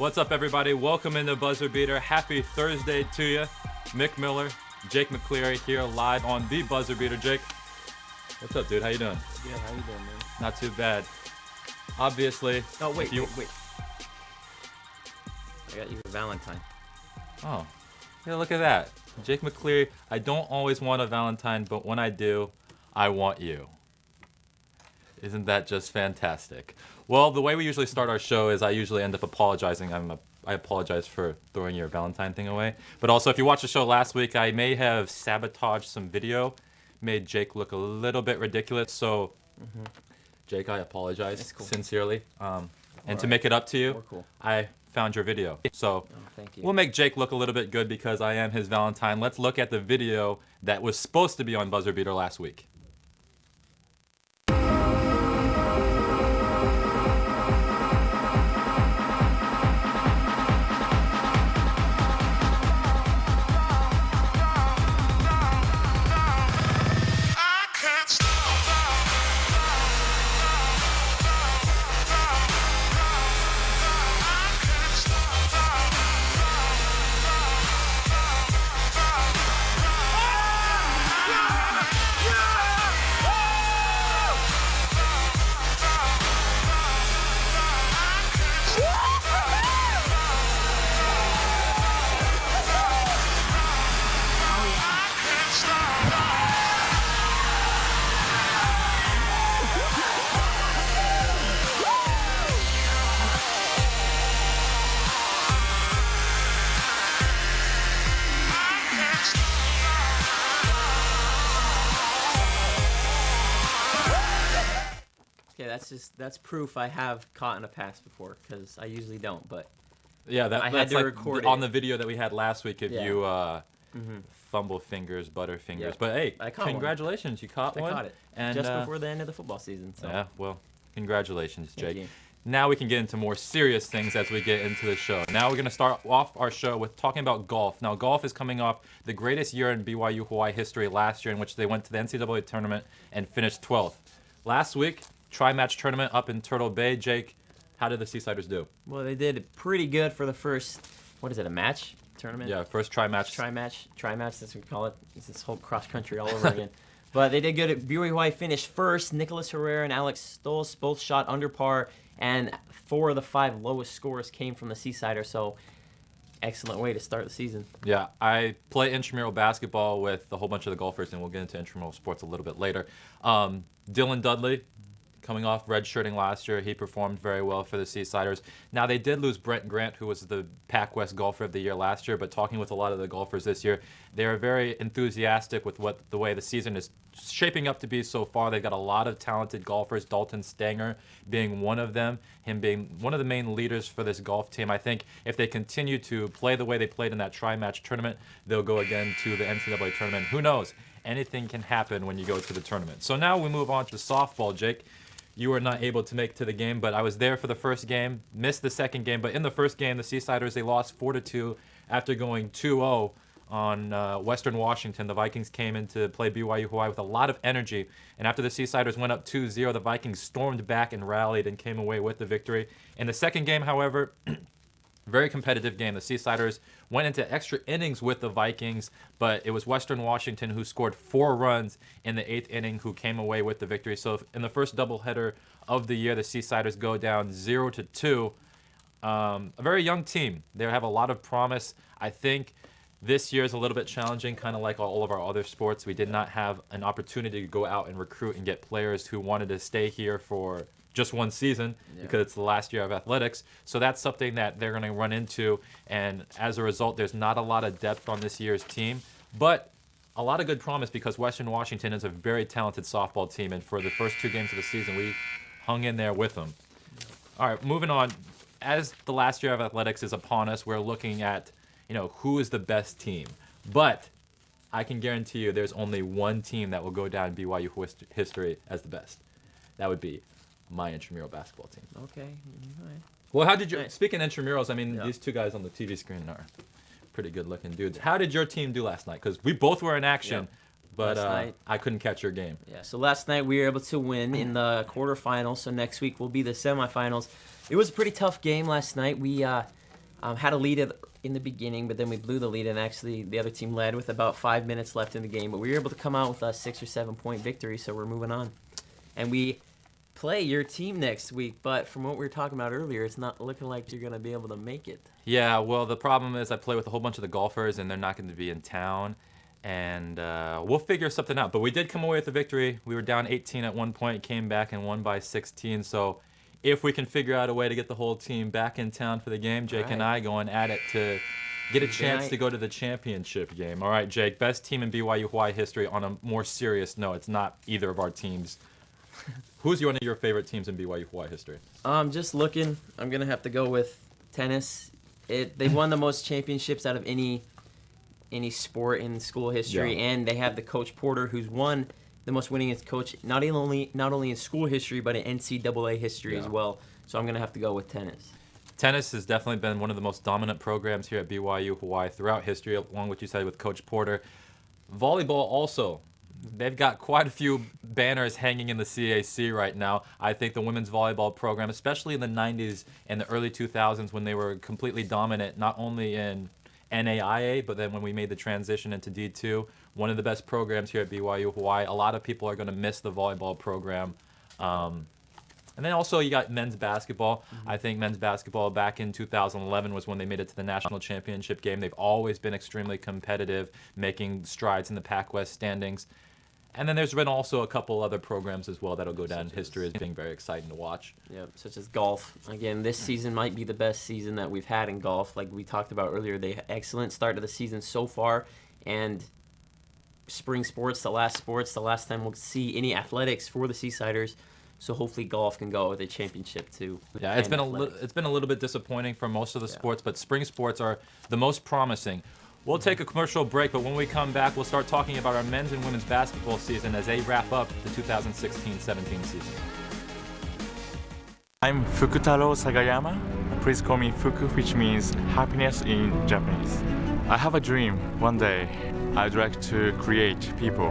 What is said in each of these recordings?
What's up, everybody? Welcome into Buzzer Beater. Happy Thursday to you. Myck Miller, Jake McCleary here live on the Buzzer Beater. Jake, what's up, dude? How you doing? Good. How you doing, man? Not too bad. Obviously. Oh, wait. I got you a Valentine. Oh, yeah, look at that. Jake McCleary, I don't always want a Valentine, but when I do, I want you. Isn't that just fantastic? Well, the way we usually start our show is I usually end up apologizing. I apologize for throwing your Valentine thing away. But also, if you watched the show last week, I may have sabotaged some video, made Jake look a little bit ridiculous. So, Jake, I apologize sincerely. And to make it up to you, I found your video. So thank you. We'll make Jake look a little bit good because I am his Valentine. Let's look at the video that was supposed to be on Buzzer Beater last week. That's proof I have caught in a pass before, because I usually don't. But yeah, I that's had to like record on it. the video that we had last week. If you fumble fingers, butter fingers. But hey, congratulations, you caught one. I caught it and, just before the end of the football season. So. Yeah, well, congratulations, Jake. Thank you. Now we can get into more serious things as we get into the show. Now we're going to start off our show with talking about golf. Now, golf is coming off the greatest year in BYU Hawaii history last year, in which they went to the NCAA tournament and finished 12th. Last week, tri-match tournament up in Turtle Bay. Jake, how did the Seasiders do? Well, they did pretty good for the first, what is it, a match tournament? Yeah, first tri-match. Tri-match, that's what we call it. It's this whole cross-country all over again. But they did good. BYU Hawaii finished first. Nicholas Herrera and Alex Stolz both shot under par, and 4 of the 5 lowest scores came from the Seasiders, so excellent way to start the season. Yeah, I play intramural basketball with a whole bunch of the golfers, and we'll get into intramural sports a little bit later. Dylan Dudley, coming off redshirting last year, he performed very well for the Seasiders. Now, they did lose Brent Grant, who was the Pac West Golfer of the Year last year, but talking with a lot of the golfers this year, they are very enthusiastic with the way the season is shaping up to be so far. They've got a lot of talented golfers, Dalton Stanger being one of them, him being one of the main leaders for this golf team. I think if they continue to play the way they played in that tri-match tournament, they'll go again to the NCAA tournament. Who knows? Anything can happen when you go to the tournament. So now we move on to softball, Jake. You were not able to make to the game, but I was there for the first game, missed the second game. But in the first game, the Seasiders, they lost 4-2 after going 2-0 on Western Washington. The Vikings came in to play BYU Hawaii with a lot of energy. And after the Seasiders went up 2-0, the Vikings stormed back and rallied and came away with the victory. In the second game, however, very competitive game. The Seasiders went into extra innings with the Vikings, but it was Western Washington who scored 4 runs in the 8th inning who came away with the victory. So in the first doubleheader of the year, the Seasiders go down 0-2. A very young team. They have a lot of promise. I think this year is a little bit challenging, kind of like all of our other sports. We did not have an opportunity to go out and recruit and get players who wanted to stay here for just one season because it's the last year of athletics. So that's something that they're going to run into. And as a result, there's not a lot of depth on this year's team, but a lot of good promise because Western Washington is a very talented softball team. And for the first 2 games of the season, we hung in there with them. All right, moving on. As the last year of athletics is upon us, we're looking at, who is the best team. But I can guarantee you there's only one team that will go down in BYU history as the best. That would be my intramural basketball team. Okay. Right. Well, how did you, speaking of intramurals, I mean, these 2 guys on the TV screen are pretty good looking dudes. How did your team do last night? Because we both were in action, but I couldn't catch your game. Yeah, so last night we were able to win in the quarterfinals, so next week will be the semifinals. It was a pretty tough game last night. We Had a lead in the beginning, but then we blew the lead, and actually the other team led with about 5 minutes left in the game. But we were able to come out with a 6 or 7 point victory, so we're moving on. And we play your team next week, but from what we were talking about earlier, it's not looking like you're going to be able to make it. Yeah, well, the problem is I play with a whole bunch of the golfers, and they're not going to be in town. And we'll figure something out. But we did come away with the victory. We were down 18 at one point, came back and won by 16. So if we can figure out a way to get the whole team back in town for the game, Jake and I going at it to get a chance to go to the championship game. All right, Jake, best team in BYU Hawaii history. On a more serious note, it's not either of our teams. Who's one of your favorite teams in BYU Hawaii history? Just looking, I'm going to have to go with tennis. They've won the most championships out of any sport in school history, and they have the Coach Porter, who's won the most winningest coach, not only in school history, but in NCAA history as well. So I'm going to have to go with tennis. Tennis has definitely been one of the most dominant programs here at BYU Hawaii throughout history, along with what you said with Coach Porter. Volleyball also. They've got quite a few banners hanging in the CAC right now. I think the women's volleyball program, especially in the 90s and the early 2000s when they were completely dominant, not only in NAIA, but then when we made the transition into D2, one of the best programs here at BYU Hawaii. A lot of people are going to miss the volleyball program. And then also you got men's basketball. I think men's basketball back in 2011 was when they made it to the national championship game. They've always been extremely competitive, making strides in the Pac-West standings. And then there's been also a couple other programs as well that'll go down in history as being very exciting to watch. Yeah, such as golf. Again, this season might be the best season that we've had in golf. Like we talked about earlier, they had an excellent start to the season so far. And spring sports, the last time we'll see any athletics for the Seasiders. So hopefully golf can go with a championship too. Yeah, it's been a little bit disappointing for most of the sports, but spring sports are the most promising. We'll take a commercial break, but when we come back, we'll start talking about our men's and women's basketball season as they wrap up the 2016-17 season. I'm Fukutaro Sagayama. Please call me Fuku, which means happiness in Japanese. I have a dream. One day, I'd like to create people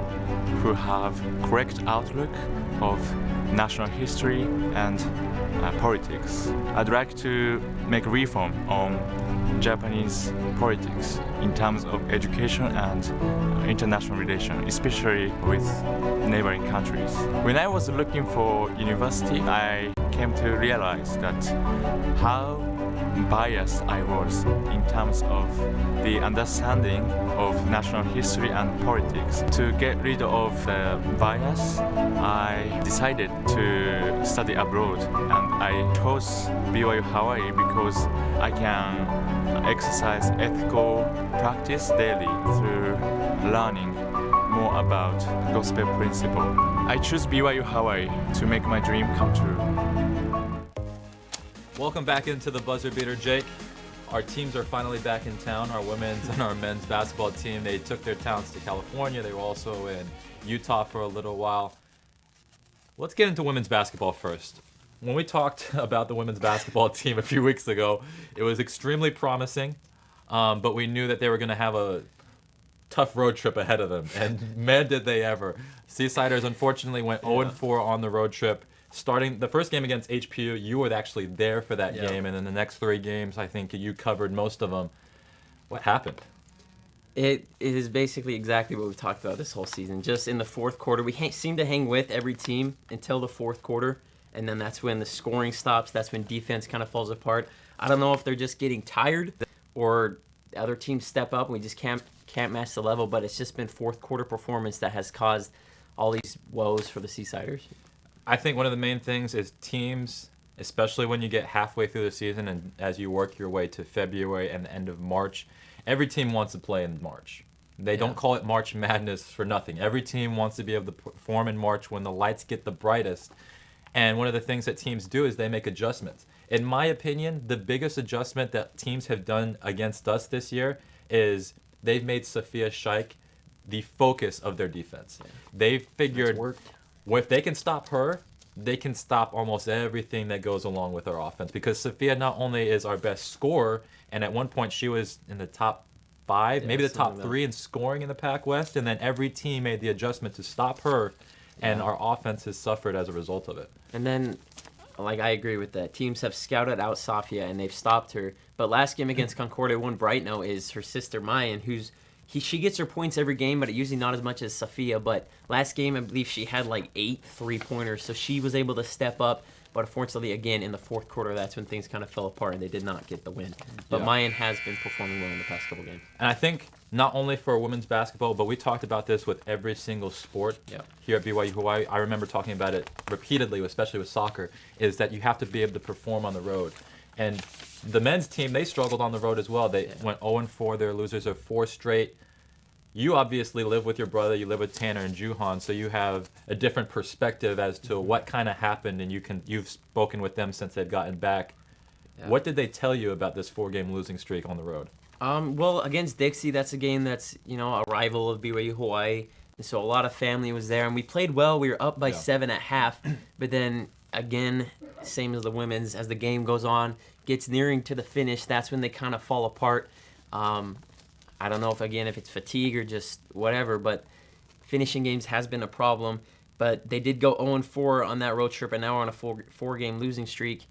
who have correct outlook of national history and politics. I'd like to make reform on Japanese politics in terms of education and international relations, especially with neighboring countries. When I was looking for university, I came to realize that how biased I was in terms of the understanding of national history and politics. To get rid of the bias, I decided to study abroad, and I chose BYU Hawaii because I can exercise ethical practice daily through learning more about gospel principle. I choose BYU Hawaii to make my dream come true. Welcome back into the Buzzer Beater, Jake. Our teams are finally back in town, our women's and our men's basketball team. They took their talents to California. They were also in Utah for a little while. Let's get into women's basketball first. When we talked about the women's basketball team a few weeks ago, it was extremely promising, but we knew that they were going to have a tough road trip ahead of them, and man, did they ever. Seasiders unfortunately went 0-4 on the road trip. Starting the first game against HPU, you were actually there for that game, and in the next 3 games, I think you covered most of them. What happened? It is basically exactly what we've talked about this whole season. Just in the fourth quarter, we seem to hang with every team until the fourth quarter, and then that's when the scoring stops. That's when defense kind of falls apart. I don't know if they're just getting tired or the other teams step up and we just can't match the level, but it's just been fourth quarter performance that has caused all these woes for the Seasiders. I think one of the main things is teams, especially when you get halfway through the season and as you work your way to February and the end of March, every team wants to play in March. They don't call it March Madness for nothing. Every team wants to be able to perform in March when the lights get the brightest. And one of the things that teams do is they make adjustments. In my opinion, the biggest adjustment that teams have done against us this year is they've made Sophia Shaik the focus of their defense. They've figured if they can stop her, they can stop almost everything that goes along with our offense. Because Sophia not only is our best scorer, and at one point she was in the top 5, maybe the top 3 in scoring in the Pac-West, and then every team made the adjustment to stop her, and our offense has suffered as a result of it. And then like I agree with that. Teams have scouted out Safia and they've stopped her. But last game against Concordia, one bright note is her sister Mayan, she gets her points every game, but usually not as much as Safia. But last game, I believe she had like 8 3-pointers, so she was able to step up. But unfortunately, again, in the fourth quarter, that's when things kind of fell apart and they did not get the win. But Mayan has been performing well in the past couple games. And I think not only for women's basketball, but we talked about this with every single sport here at BYU Hawaii. I remember talking about it repeatedly, especially with soccer, is that you have to be able to perform on the road. And the men's team, they struggled on the road as well. They went 0-4. They're losers of 4 straight. You obviously live with your brother, you live with Tanner and Juhan, so you have a different perspective as to what kind of happened, and you've spoken with them since they've gotten back. Yeah. What did they tell you about this 4-game losing streak on the road? Well, against Dixie, that's a game that's, a rival of BYU Hawaii, and so a lot of family was there, and we played well. We were up by 7 at half, but then, again, same as the women's, as the game goes on, gets nearing to the finish, that's when they kind of fall apart. I don't know if it's fatigue or just whatever, but finishing games has been a problem. But they did go 0-4 on that road trip, and now we're on a 4-game losing streak.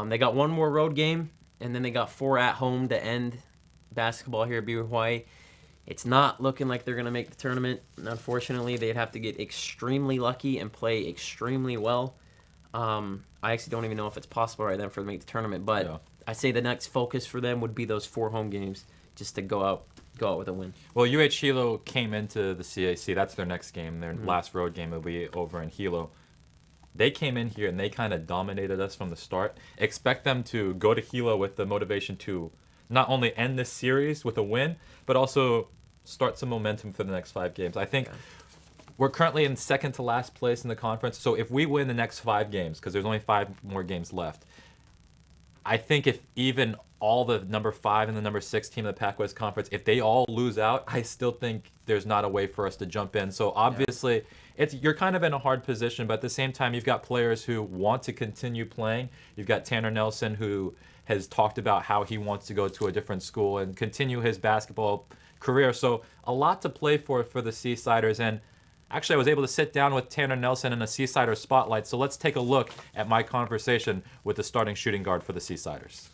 They got one more road game, and then they got 4 at home to end basketball here at BYU Hawaii. It's not looking like they're going to make the tournament. Unfortunately, they'd have to get extremely lucky and play extremely well. I actually don't even know if it's possible right then for them to make the tournament, but I'd say the next focus for them would be those 4 home games just to go out with a win. Well, UH Hilo came into the CAC. That's their next game. Their last road game will be over in Hilo. They came in here and they kind of dominated us from the start. Expect them to go to Hilo with the motivation to not only end this series with a win, but also start some momentum for the next 5 games. I think we're currently in second to last place in the conference. So if we win the next 5 games, because there's only 5 more games left, I think if even all the number 5 and the number 6 team of the Pac-West Conference, if they all lose out, I still think there's not a way for us to jump in. So obviously, you're kind of in a hard position, but at the same time, you've got players who want to continue playing. You've got Tanner Nelson, who has talked about how he wants to go to a different school and continue his basketball career. So a lot to play for the Seasiders. And actually, I was able to sit down with Tanner Nelson in a Seasider spotlight. So let's take a look at my conversation with the starting shooting guard for the Seasiders.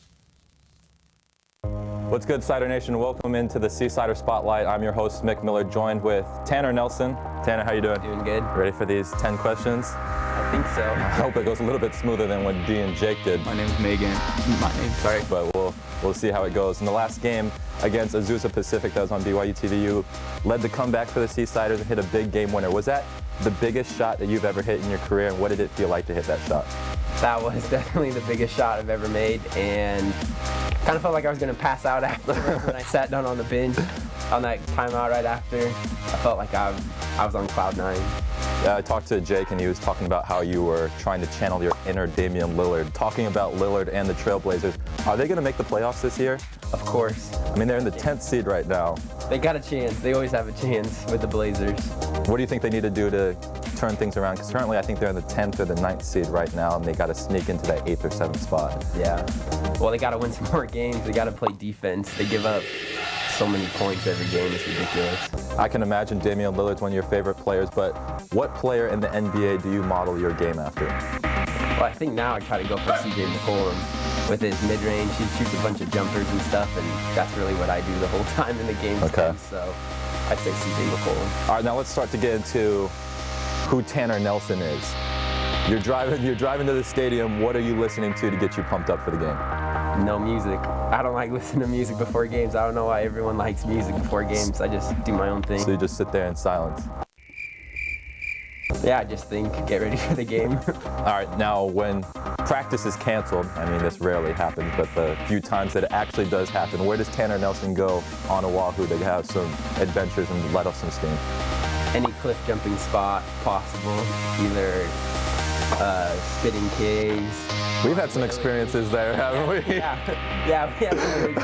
What's good, Sider Nation? Welcome into the Seasider Spotlight. I'm your host, Myck Miller, joined with Tanner Nelson. Tanner, how you doing? Doing good. Ready for these 10 questions? I think so. I hope it goes a little bit smoother than what Dee and Jake did. My name's Megan. Sorry. But we'll see how it goes. In the last game against Azusa Pacific that was on BYU TV, you led the comeback for the Seasiders and hit a big game winner. Was that the biggest shot that you've ever hit in your career, and what did it feel like to hit that shot? That was definitely the biggest shot I've ever made, and kind of felt like I was going to pass out after when I sat down on the bench on that timeout right after. I felt like I was on cloud 9. Yeah, I talked to Jake, and he was talking about how you were trying to channel your inner Damian Lillard. Talking about Lillard and the Trailblazers, are they going to make the playoffs this year? Of course. I mean, they're in the 10th seed right now. They got a chance. They always have a chance with the Blazers. What do you think they need to do to turn things around? Because currently I think they're in the 10th or the 9th seed right now, and they got to sneak into that 8th or 7th spot. Yeah. Well, they got to win some more games. They got to play defense. They give up so many points every game. It's ridiculous. I can imagine Damian Lillard's one of your favorite players, but what player in the NBA do you model your game after? Well, I think now I try to go for CJ McCollum. With his mid-range, he shoots a bunch of jumpers and stuff, and that's really what I do the whole time in the game. Okay. So I'd say CJ McCollum. All right, now let's start to get into who Tanner Nelson is. You're driving to the stadium. What are you listening to get you pumped up for the game? No music. I don't like listening to music before games. I don't know why everyone likes music before games. I just do my own thing. So you just sit there in silence? Yeah, I just think, get ready for the game. All right, now when practice is canceled, I mean, this rarely happens, but the few times that it actually does happen, where does Tanner Nelson go on Oahu to have some adventures and let off some steam? Any cliff jumping spot possible, either spitting caves. We've had some experiences there, haven't we? Yeah, we have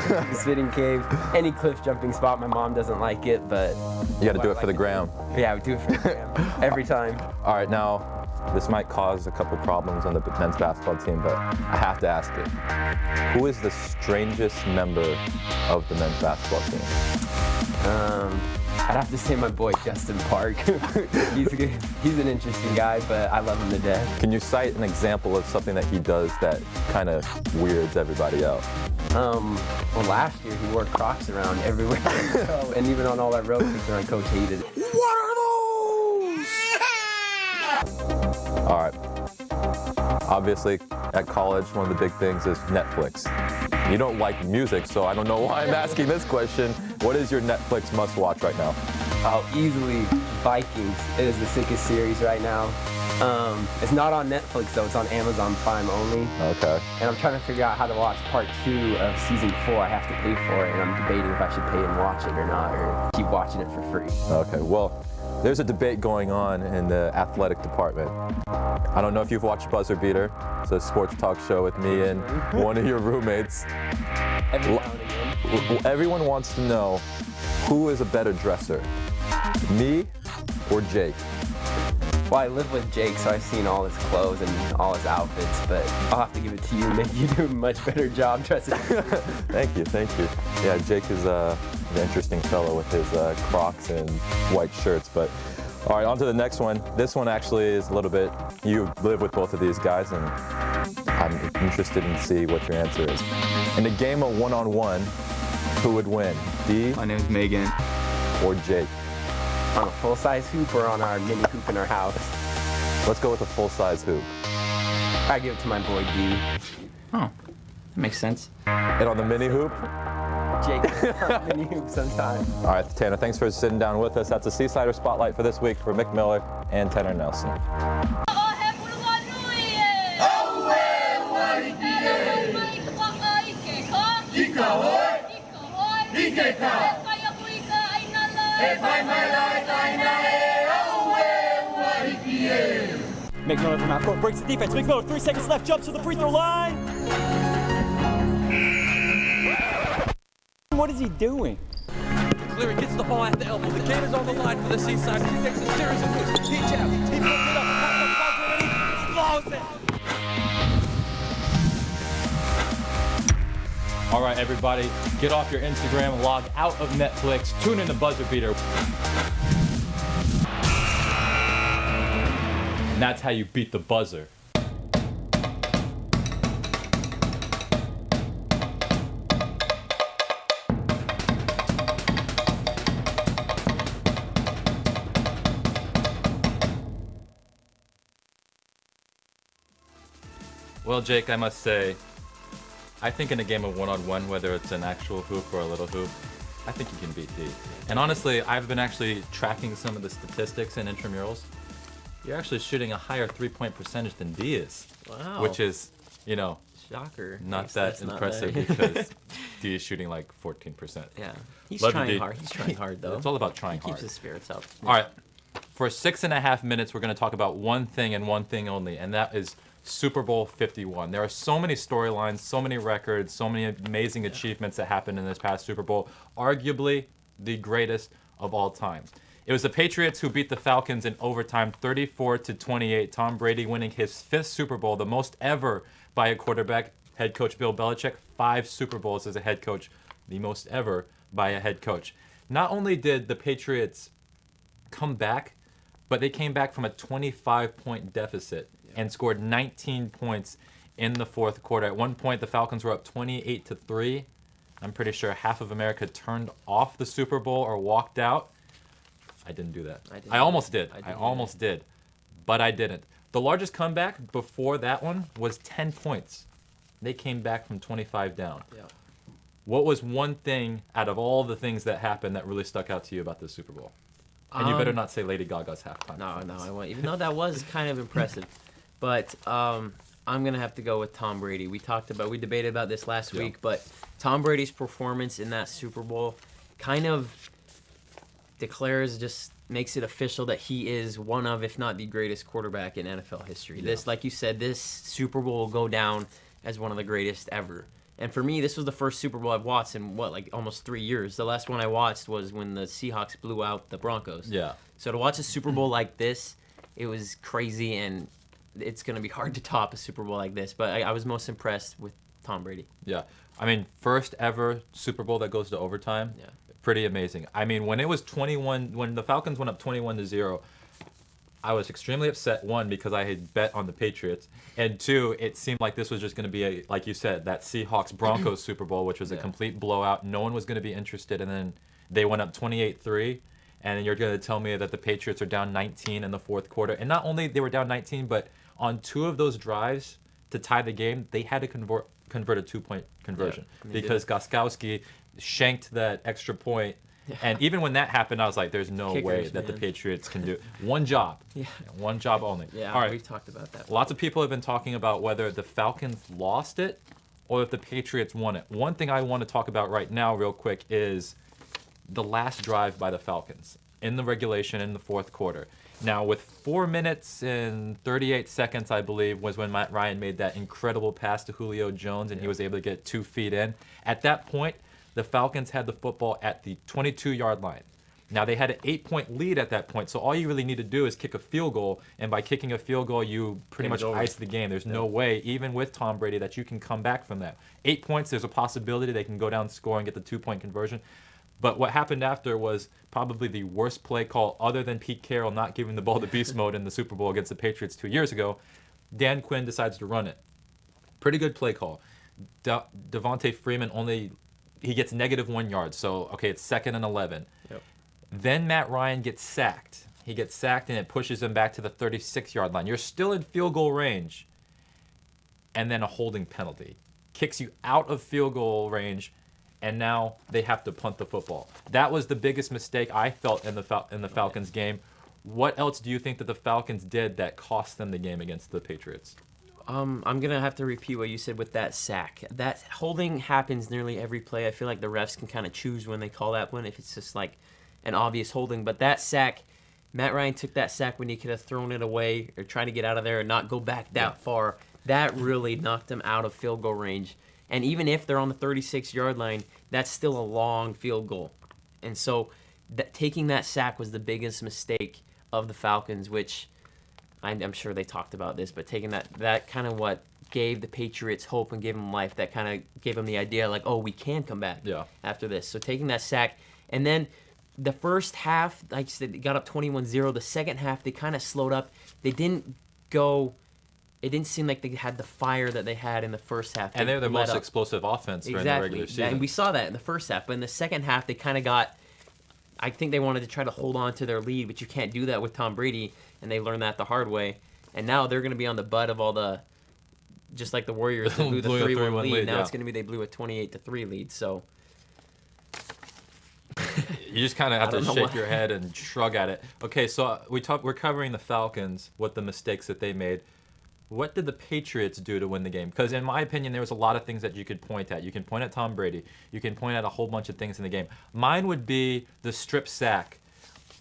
some spitting caves. Any cliff jumping spot. My mom doesn't like it, but you got to do it for the gram. Yeah, we do it for the gram every time. All right, now This might cause a couple problems on the men's basketball team, but I have to ask it. Who is the strangest member of the men's basketball team? I'd have to say my boy Justin Park. He's an interesting guy, but I love him to death. Can you cite an example of something that he does that kind of weirds everybody out? Well, last year he wore Crocs around everywhere, and even on all our road trips, our coach hated it. What are those? All right. Obviously, at college, one of the big things is Netflix. You don't like music, so I don't know why I'm asking this question. What is your Netflix must-watch right now? Oh, easily Vikings. It is the sickest series right now. It's not on Netflix though, it's on Amazon Prime only. Okay. And I'm trying to figure out how to watch part 2 of season 4. I have to pay for it, and I'm debating if I should pay and watch it or not, or keep watching it for free. Okay, well, there's a debate going on in the athletic department. I don't know if you've watched Buzzer Beater. It's a sports talk show with me and one of your roommates. Every now and again. Everyone wants to know who is a better dresser, me or Jake? Well, I live with Jake, so I've seen all his clothes and all his outfits, but I'll have to give it to you, Nick. You do a much better job dressing. Thank you, thank you. Yeah, Jake is an interesting fellow with his Crocs and white shirts, but all right, on to the next one. This one actually is a little bit, you live with both of these guys, and I'm interested in see what your answer is. In a game of one-on-one, who would win, D My name is Megan. or Jake? On a full-size hoop or on our mini hoop in our house? Let's go with a full-size hoop. I give it to my boy D. Oh, that makes sense. And on the mini hoop? Jake, mini hoop sometime. All right, Tanner, thanks for sitting down with us. That's a Seasider Spotlight for this week for Myck Miller and Tanner Nelson. Myck Miller from half court breaks the defense. Myck Miller, 3 seconds left, jumps to the free throw line. What is he doing? McCleary gets the ball at the elbow. The game is on the line for the Seaside. He takes a series of moves. He jabs. He puts it up. He blows it. All right, everybody, get off your Instagram, log out of Netflix, tune in to Buzzer Beater. And that's how you beat the buzzer. Well, Jake, I must say, I think in a game of one-on-one, whether it's an actual hoop or a little hoop, I think you can beat D. And honestly, I've been actually tracking some of the statistics in intramurals. You're actually shooting a higher three-point percentage than D is. Wow. Which is, you know, Shocker. not Guess that that's not impressive bad. because D is shooting like 14%. Yeah. He's Love you, trying D. hard. He's trying hard, though. It's all about trying He keeps hard. his spirits up. All right. For 6.5 minutes, we're going to talk about one thing and one thing only, and that is Super Bowl 51. There are so many storylines, so many records, so many amazing achievements that happened in this past Super Bowl. Arguably the greatest of all time. It was the Patriots who beat the Falcons in overtime 34-28. Tom Brady winning his 5th Super Bowl, the most ever by a quarterback. Head coach Bill Belichick, 5 Super Bowls as a head coach, the most ever by a head coach. Not only did the Patriots come back, but they came back from a 25-point deficit and scored 19 points in the 4th quarter. At one point, the Falcons were up 28-3. I'm pretty sure half of America turned off the Super Bowl or walked out. I didn't do that. I almost did. I almost did, but I didn't. The largest comeback before that one was 10 points. They came back from 25 down. Yeah. What was one thing out of all the things that happened that really stuck out to you about the Super Bowl? And you better not say Lady Gaga's halftime. No, performance. I won't. Even though that was kind of impressive. But I'm going to have to go with Tom Brady. We debated about this last week, but Tom Brady's performance in that Super Bowl kind of makes it official that he is one of, if not the greatest quarterback in NFL history. Yeah. This, like you said, this Super Bowl will go down as one of the greatest ever. And for me, this was the first Super Bowl I've watched in, almost 3 years. The last one I watched was when the Seahawks blew out the Broncos. Yeah. So to watch a Super Bowl like this, it was crazy, and it's going to be hard to top a Super Bowl like this. But I was most impressed with Tom Brady. Yeah. I mean, first ever Super Bowl that goes to overtime. Yeah. Pretty amazing. I mean, when it was 21, when the Falcons went up 21-0, I was extremely upset. One, because I had bet on the Patriots, and two, it seemed like this was just going to be a, like you said, that Seahawks Broncos Super Bowl, which was a complete blowout. No one was going to be interested, and then they went up 28-3, and then you're going to tell me that the Patriots are down 19 in the fourth quarter, and not only they were down 19, but on 2 of those drives to tie the game, they had to convert a 2-point conversion because Gostkowski shanked that extra point. And even when that happened, I was like, there's no way that the Patriots can do one job. One job only. Yeah, all right. we've talked about that. Lots of people have been talking about whether the Falcons lost it or if the Patriots won it. One thing I want to talk about right now real quick is the last drive by the Falcons in the regulation in the fourth quarter. Now, with 4 minutes and 38 seconds, I believe, was when Matt Ryan made that incredible pass to Julio Jones, and he was able to get 2 feet in. At that point, the Falcons had the football at the 22-yard line. Now, they had an 8-point lead at that point, so all you really need to do is kick a field goal, and by kicking a field goal, you pretty much ice the game. There's no way, even with Tom Brady, that you can come back from that. 8 points, there's a possibility they can go down, score, and get the 2-point conversion. But what happened after was probably the worst play call other than Pete Carroll not giving the ball to beast mode in the Super Bowl against the Patriots 2 years ago. Dan Quinn decides to run it. Pretty good play call. Devontae Freeman he gets -1 yard. So, okay, it's 2nd and 11. Yep. Then Matt Ryan gets sacked. He gets sacked, and it pushes him back to the 36-yard line. You're still in field goal range. And then a holding penalty. Kicks you out of field goal range, and now they have to punt the football. That was the biggest mistake I felt in the Falcons game. What else do you think that the Falcons did that cost them the game against the Patriots? I'm going to have to repeat what you said with that sack. That holding happens nearly every play. I feel like the refs can kind of choose when they call that one, if it's just like an obvious holding. But that sack, Matt Ryan took that sack when he could have thrown it away or tried to get out of there and not go back that far. That really knocked him out of field goal range. And even if they're on the 36-yard line, that's still a long field goal. And so taking that sack was the biggest mistake of the Falcons, which I'm sure they talked about this, but taking that kind of what gave the Patriots hope and gave them life, that kind of gave them the idea like, oh, we can come back after this. So taking that sack. And then the first half, like I said, they got up 21-0. The second half, they kind of slowed up. They didn't go... It didn't seem like they had the fire that they had in the first half. And they're the most explosive offense during the regular season. And we saw that in the first half. But in the second half, they kind of got... I think they wanted to try to hold on to their lead, but you can't do that with Tom Brady, and they learned that the hard way. And now they're going to be on the butt of all the... Just like the Warriors, they blew the 3-1 lead. Now it's going to be they blew a 28-3 lead, so... You just kind of have to shake your head and shrug at it. Okay, so we're covering the Falcons, what the mistakes that they made. What did the Patriots do to win the game? Because in my opinion, there was a lot of things that you could point at. You can point at Tom Brady. You can point at a whole bunch of things in the game. Mine would be the strip sack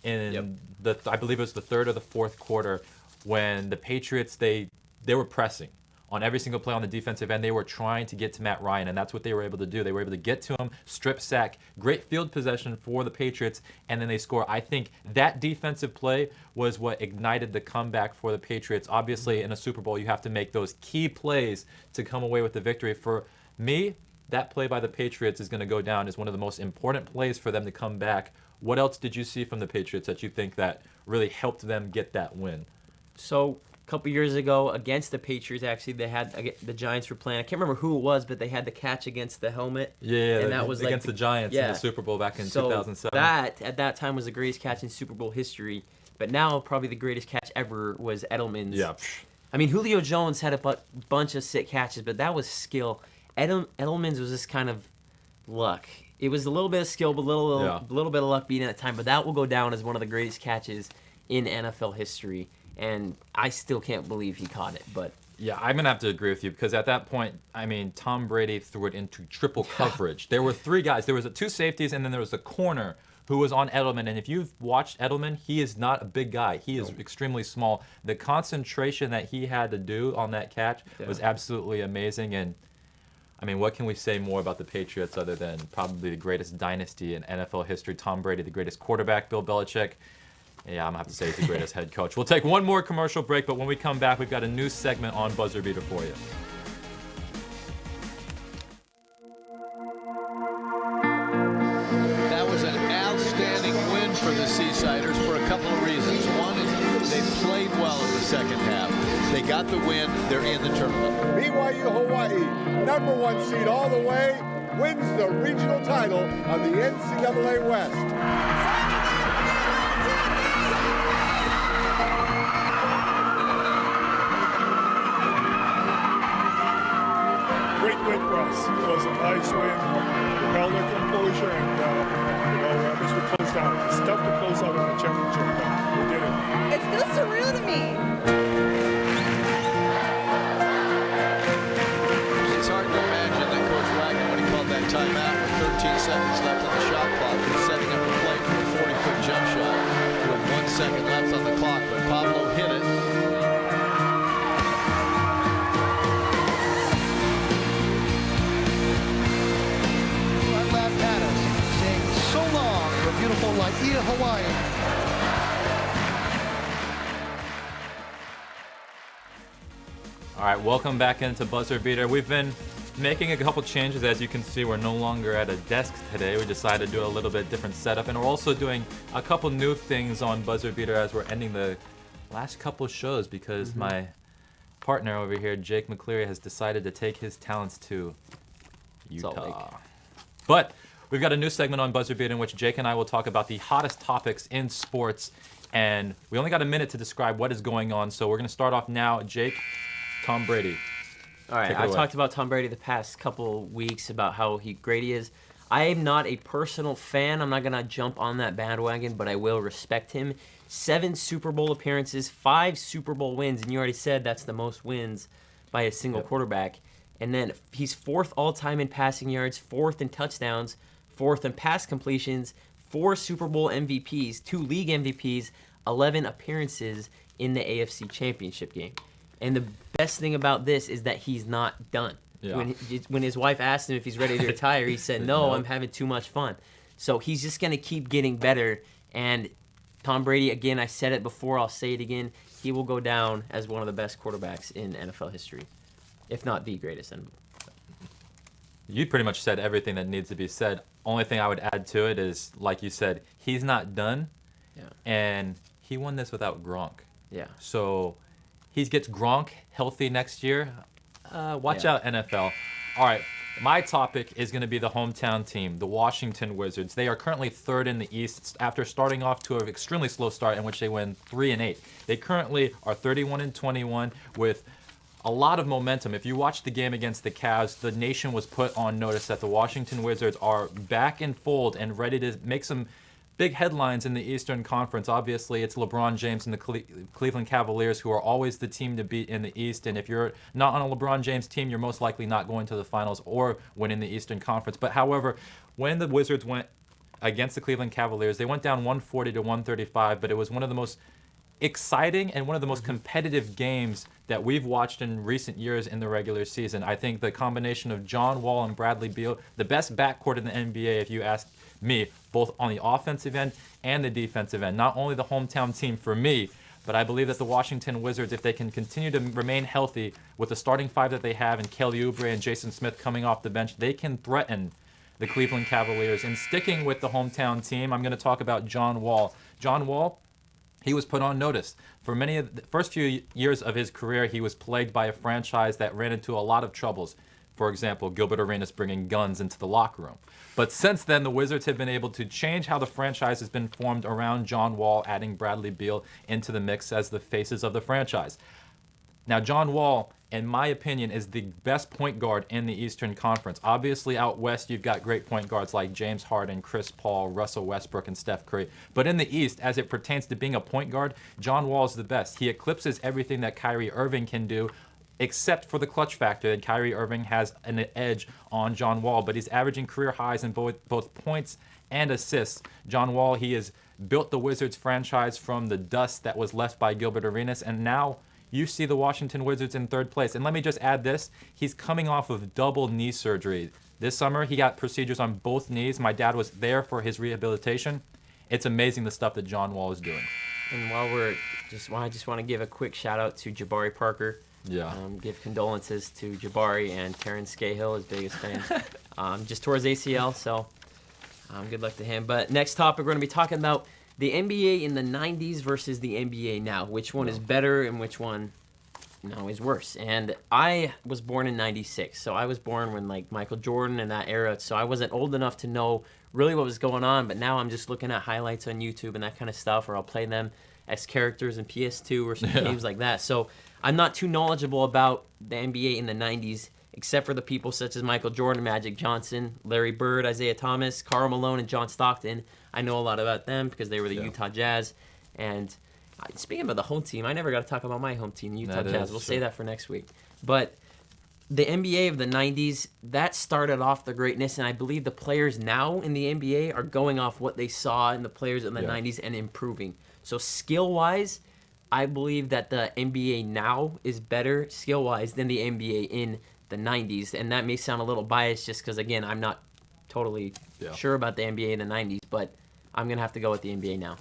in I believe it was the third or the fourth quarter, when the Patriots, they were pressing on every single play on the defensive end. They were trying to get to Matt Ryan, and that's what they were able to do. They were able to get to him, strip sack, great field possession for the Patriots, and then they score. I think that defensive play was what ignited the comeback for the Patriots. Obviously, in a Super Bowl, you have to make those key plays to come away with the victory. For me, that play by the Patriots is going to go down as one of the most important plays for them to come back. What else did you see from the Patriots that you think that really helped them get that win? So... couple years ago against the Patriots, actually, they had the Giants were playing. I can't remember who it was, but they had the catch against the helmet. Yeah, and that was against the Giants in the Super Bowl back in 2007. That at that time was the greatest catch in Super Bowl history. But now probably the greatest catch ever was Edelman's. Yeah. I mean, Julio Jones had a bunch of sick catches, but that was skill. Edelman's was just kind of luck. It was a little bit of skill, but a little bit of luck beating at the time. But that will go down as one of the greatest catches in NFL history. And I still can't believe he caught it, but... Yeah, I'm going to have to agree with you, because at that point, I mean, Tom Brady threw it into triple coverage. There were 3 guys. There was 2 safeties, and then there was a corner who was on Edelman. And if you've watched Edelman, he is not a big guy. He is extremely small. The concentration that he had to do on that catch was absolutely amazing. And, I mean, what can we say more about the Patriots other than probably the greatest dynasty in NFL history? Tom Brady, the greatest quarterback, Bill Belichick. Yeah, I'm going to have to say he's the greatest head coach. We'll take one more commercial break, but when we come back, we've got a new segment on Buzzer Beater for you. That was an outstanding win for the Seasiders for a couple of reasons. One is they played well in the second half. They got the win. They're in the tournament. BYU Hawaii, #1 seed all the way, wins the regional title of the NCAA West. Great win for us. It was a nice win. We held our composure, and this would close down. It's tough to close out on a championship, but we did it. It's still surreal to me. It's hard to imagine that Coach Wagner, when he called that timeout with 13 seconds left on the shot clock, was setting up a play for a 40-foot jump shot with 1 second left on the clock. But Pablo hit it. So long for beautiful Laia, Hawaii. All right, welcome back into Buzzer Beater. We've been making a couple changes. As you can see, we're no longer at a desk today. We decided to do a little bit different setup, and we're also doing a couple new things on Buzzer Beater as we're ending the last couple shows because my partner over here, Jake McCleary, has decided to take his talents to Utah. But we've got a new segment on Buzzer Beater in which Jake and I will talk about the hottest topics in sports, and we only got a minute to describe what is going on, so we're going to start off now. Jake, Tom Brady. All right, I've talked about Tom Brady the past couple weeks about how great he is. I am not a personal fan. I'm not going to jump on that bandwagon, but I will respect him. 7 Super Bowl appearances, 5 Super Bowl wins, and you already said that's the most wins by a single quarterback. And then he's 4th all-time in passing yards, 4th in touchdowns, 4th in pass completions, 4 Super Bowl MVPs, 2 league MVPs, 11 appearances in the AFC Championship game. And the best thing about this is that he's not done. Yeah. When his wife asked him if he's ready to retire, he said, no, I'm having too much fun. So he's just going to keep getting better. And Tom Brady, again, I said it before, I'll say it again, he will go down as one of the best quarterbacks in NFL history, if not the greatest. You pretty much said everything that needs to be said. Only thing I would add to it is, like you said, he's not done. Yeah. And he won this without Gronk. Yeah. So he gets Gronk healthy next year. Watch out, NFL. All right, my topic is going to be the hometown team, the Washington Wizards. They are currently 3rd in the East after starting off to an extremely slow start in which they win 3-8. They currently are 31-21 with a lot of momentum. If you watch the game against the Cavs, the nation was put on notice that the Washington Wizards are back in fold and ready to make some big headlines in the Eastern Conference. Obviously, it's LeBron James and the Cleveland Cavaliers who are always the team to beat in the East. And if you're not on a LeBron James team, you're most likely not going to the finals or winning the Eastern Conference. But however, when the Wizards went against the Cleveland Cavaliers, they went down 140-135, but it was one of the most exciting and one of the most competitive games that we've watched in recent years in the regular season. I think the combination of John Wall and Bradley Beal, the best backcourt in the NBA, if you ask me, both on the offensive end and the defensive end. Not only the hometown team for me, but I believe that the Washington Wizards, if they can continue to remain healthy with the starting 5 that they have and Kelly Oubre and Jason Smith coming off the bench, they can threaten the Cleveland Cavaliers. And sticking with the hometown team, I'm going to talk about John Wall. John Wall, he was put on notice. For many of the first few years of his career, he was plagued by a franchise that ran into a lot of troubles. For example, Gilbert Arenas bringing guns into the locker room. But since then, the Wizards have been able to change how the franchise has been formed around John Wall, adding Bradley Beal into the mix as the faces of the franchise. Now, John Wall, in my opinion, is the best point guard in the Eastern Conference. Obviously, out west, you've got great point guards like James Harden, Chris Paul, Russell Westbrook, and Steph Curry. But in the East, as it pertains to being a point guard, John Wall is the best. He eclipses everything that Kyrie Irving can do, except for the clutch factor, that Kyrie Irving has an edge on John Wall. But he's averaging career highs in both points and assists. John Wall, he has built the Wizards franchise from the dust that was left by Gilbert Arenas, and now you see the Washington Wizards in 3rd place. And let me just add this. He's coming off of double knee surgery. This summer, he got procedures on both knees. My dad was there for his rehabilitation. It's amazing the stuff that John Wall is doing. And while I just want to give a quick shout out to Jabari Parker. Yeah. Give condolences to Jabari and Karen Scahill, his biggest fan. Just tore his ACL, so good luck to him. But next topic, we're going to be talking about the NBA in the 90s versus the NBA now. Which one is better and which one is worse? And I was born in 96, so I was born when like Michael Jordan and that era, so I wasn't old enough to know really what was going on, but now I'm just looking at highlights on YouTube and that kind of stuff, or I'll play them as characters in PS2 or some games like that. So I'm not too knowledgeable about the NBA in the 90s, except for the people such as Michael Jordan, Magic Johnson, Larry Bird, Isaiah Thomas, Karl Malone, and John Stockton. I know a lot about them because they were the Utah Jazz. And speaking about the home team, I never got to talk about my home team, the Utah Jazz. We'll say that for next week. But the NBA of the 90s, that started off the greatness, and I believe the players now in the NBA are going off what they saw in the players in the 90s and improving. So skill-wise, I believe that the NBA now is better skill-wise than the NBA in the 90s. And that may sound a little biased just because, again, I'm not totally sure about the NBA in the 90s, but I'm going to have to go with the NBA now.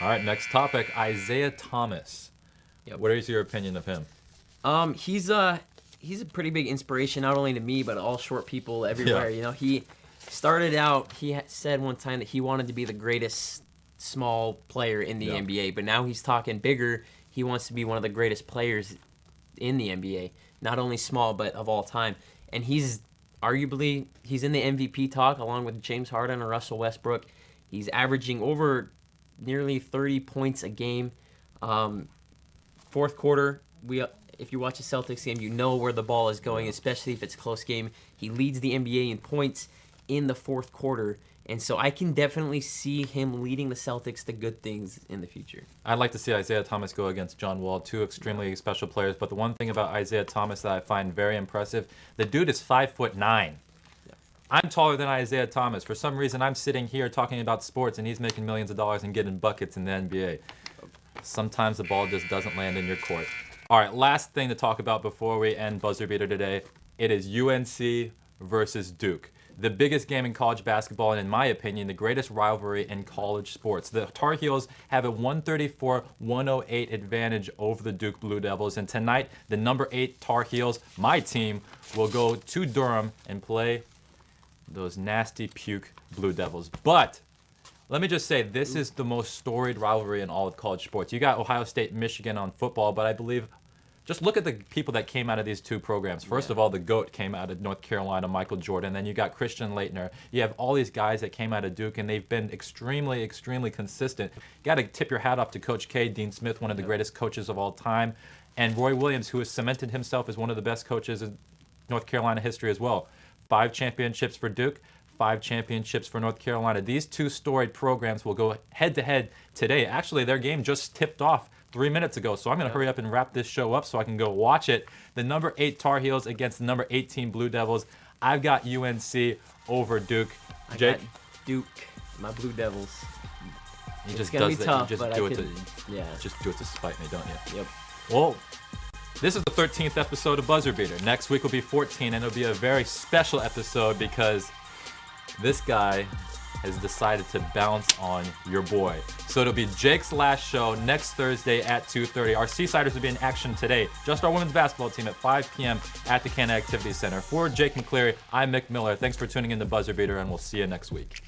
All right, next topic, Isaiah Thomas. What is your opinion of him? He's a pretty big inspiration, not only to me, but all short people everywhere. You know, he started out, he said one time that he wanted to be the greatest small player in the NBA, but now he's talking bigger. He wants to be one of the greatest players in the NBA, not only small, but of all time. And he's arguably, he's in the MVP talk along with James Harden or Russell Westbrook. He's averaging over nearly 30 points a game. Fourth quarter, if you watch a Celtics game, you know where the ball is going, especially if it's a close game. He leads the NBA in points in the fourth quarter. And so I can definitely see him leading the Celtics to good things in the future. I'd like to see Isaiah Thomas go against John Wall, two extremely special players. But the one thing about Isaiah Thomas that I find very impressive, the dude is 5'9". I'm taller than Isaiah Thomas. For some reason, I'm sitting here talking about sports, and he's making millions of dollars and getting buckets in the NBA. Sometimes the ball just doesn't land in your court. All right, last thing to talk about before we end Buzzer Beater today. It is UNC versus Duke. The biggest game in college basketball, and in my opinion, the greatest rivalry in college sports. The Tar Heels have a 134-108 advantage over the Duke Blue Devils. And tonight, the number 8 Tar Heels, my team, will go to Durham and play those nasty puke Blue Devils. But let me just say, this is the most storied rivalry in all of college sports. You got Ohio State, Michigan on football, but I believe, just look at the people that came out of these two programs. First of all, the GOAT came out of North Carolina, Michael Jordan. Then you got Christian Laettner. You have all these guys that came out of Duke, and they've been extremely, extremely consistent. You got to tip your hat off to Coach K, Dean Smith, one of the greatest coaches of all time, and Roy Williams, who has cemented himself as one of the best coaches in North Carolina history as well. 5 championships for Duke, 5 championships for North Carolina. These two storied programs will go head-to-head today. Actually, their game just tipped off 3 minutes ago, so I'm going to hurry up and wrap this show up so I can go watch it. The number 8 Tar Heels against the number 18 Blue Devils. I've got UNC over Duke. Jake? I got Duke, my Blue Devils. He It's just gonna does be that. tough, You just but do I it could- just do it to spite me, don't you? Yep. Well, this is the 13th episode of Buzzer Beater. Next week will be 14, and it'll be a very special episode because this guy has decided to bounce on your boy. So it'll be Jake's last show next Thursday at 2:30. Our Seasiders will be in action today. Just our women's basketball team at 5 p.m. at the Canada Activity Center. For Jake McCleary, I'm Myck Miller. Thanks for tuning in to Buzzer Beater, and we'll see you next week.